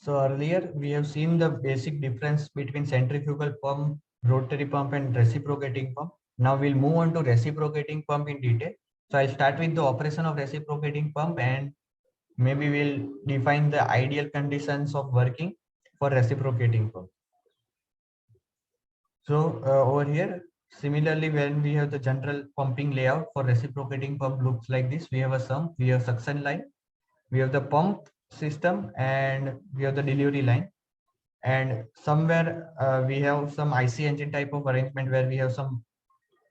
So earlier we have seen the basic difference between centrifugal pump, rotary pump and reciprocating pump. Now we'll move on to reciprocating pump in detail. So I'll start with the operation of reciprocating pump and maybe we'll define the ideal conditions of working for reciprocating pump. So over here, similarly, when we have the general pumping layout for reciprocating pump looks like this. We have a sump, we have suction line, we have the pump system, and we have the delivery line. And somewhere we have some IC engine type of arrangement where we have some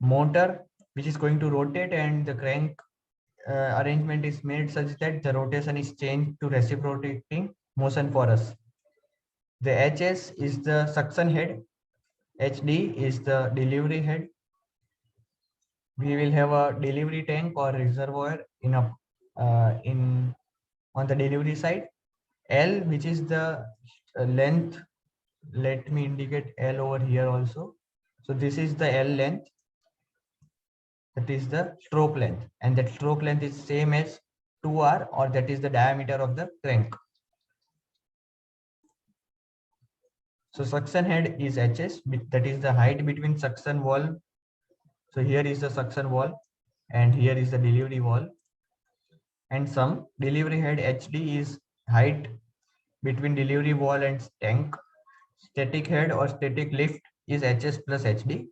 motor which is going to rotate, and the crank arrangement is made such that the rotation is changed to reciprocating motion for us. The HS is the suction head, HD is the delivery head. We will have a delivery tank or reservoir in on the delivery side. L, which is the length. Let me indicate L over here also. So this is the L length. That is the stroke length, and that stroke length is same as 2R, or that is the diameter of the crank. So suction head is HS, that is the height between suction valve. So here is the suction valve and here is the delivery valve. And some delivery head HD is height between delivery valve and tank. Static head or static lift is HS plus HD.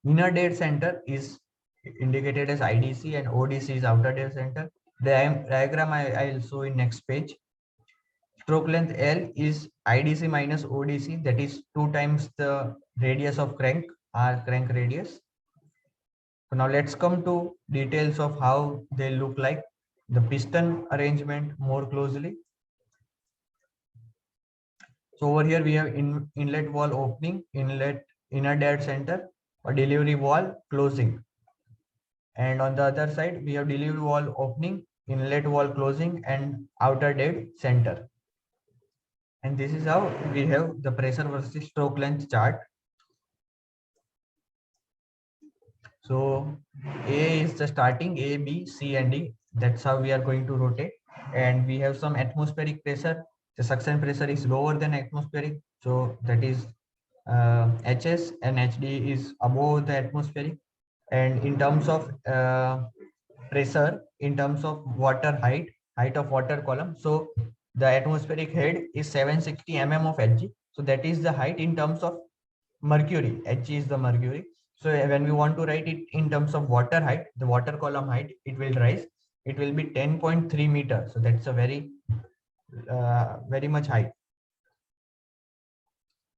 Inner dead center is indicated as IDC and ODC is outer dead center. The diagram I'll show in next page. Stroke length L is IDC minus ODC, that is 2 times the radius of crank, or crank radius. So now let's come to details of how they look like. The piston arrangement more closely. So over here we have inlet wall opening, inlet inner dead center, or delivery wall closing. And on the other side we have delivery wall opening, inlet wall closing, and outer dead center. And this is how we have the pressure versus stroke length chart. So A is the starting, A, B, C, and D. That's how we are going to rotate. And we have some atmospheric pressure. The suction pressure is lower than atmospheric. So that is HS, and HD is above the atmospheric. And in terms of pressure, in terms of water height, height of water column. So the atmospheric head is 760 mm of Hg. So that is the height in terms of mercury. Hg is the mercury. So when we want to write it in terms of water height, the water column height, it will rise. It will be 10.3 meters. So that's a very much high.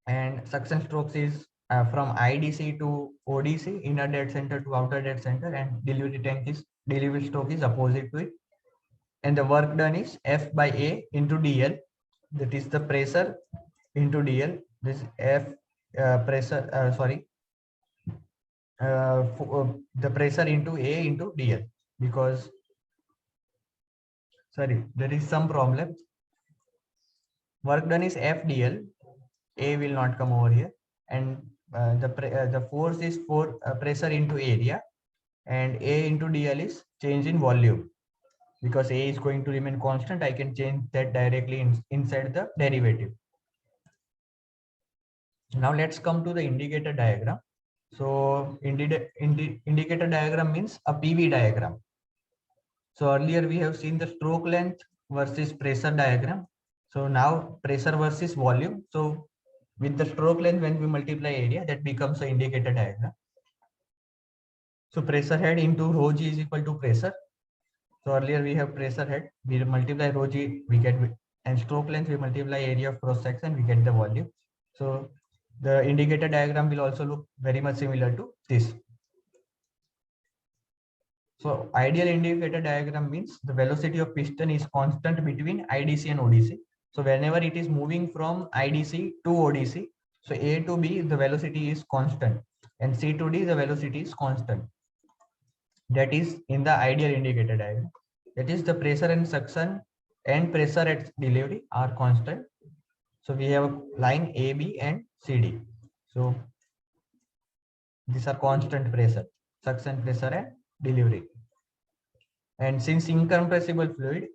And suction strokes is from IDC to ODC, inner dead center to outer dead center, and delivery stroke is opposite to it. And the work done is F by A into DL. That is the pressure into DL. This F pressure, the pressure into A into DL, because there is some problem. Work done is FDL. A will not come over here, and the force is for pressure into area, and A into DL is change in volume. Because A is going to remain constant, I can change that directly inside the derivative. Now let's come to the indicator diagram. So indicator diagram means a PV diagram. So earlier we have seen the stroke length versus pressure diagram. So now pressure versus volume. So with the stroke length, when we multiply area, that becomes an indicator diagram. So pressure head into rho g is equal to pressure. So earlier we have pressure head, we multiply rho g, we get, and stroke length, we multiply area of cross section, we get the volume. So the indicator diagram will also look very much similar to this. So ideal indicator diagram means the velocity of piston is constant between IDC and ODC. So whenever it is moving from IDC to ODC, so A to B, the velocity is constant, and C to D, the velocity is constant. That is in the ideal indicator diagram. That is the pressure and suction and pressure at delivery are constant. So we have line AB and CD. So these are constant pressure, suction pressure and delivery. And since incompressible fluid,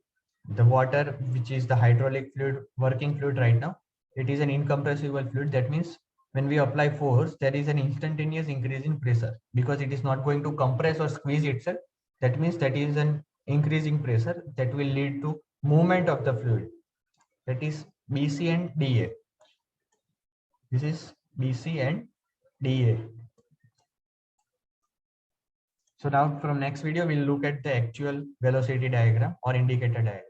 The water, which is the hydraulic fluid, working fluid right now, it is an incompressible fluid. That means when we apply force, there is an instantaneous increase in pressure because it is not going to compress or squeeze itself. That means that is an increasing pressure that will lead to movement of the fluid. That is BC and DA. This is BC and DA. So now from next video, we'll look at the actual velocity diagram or indicator diagram.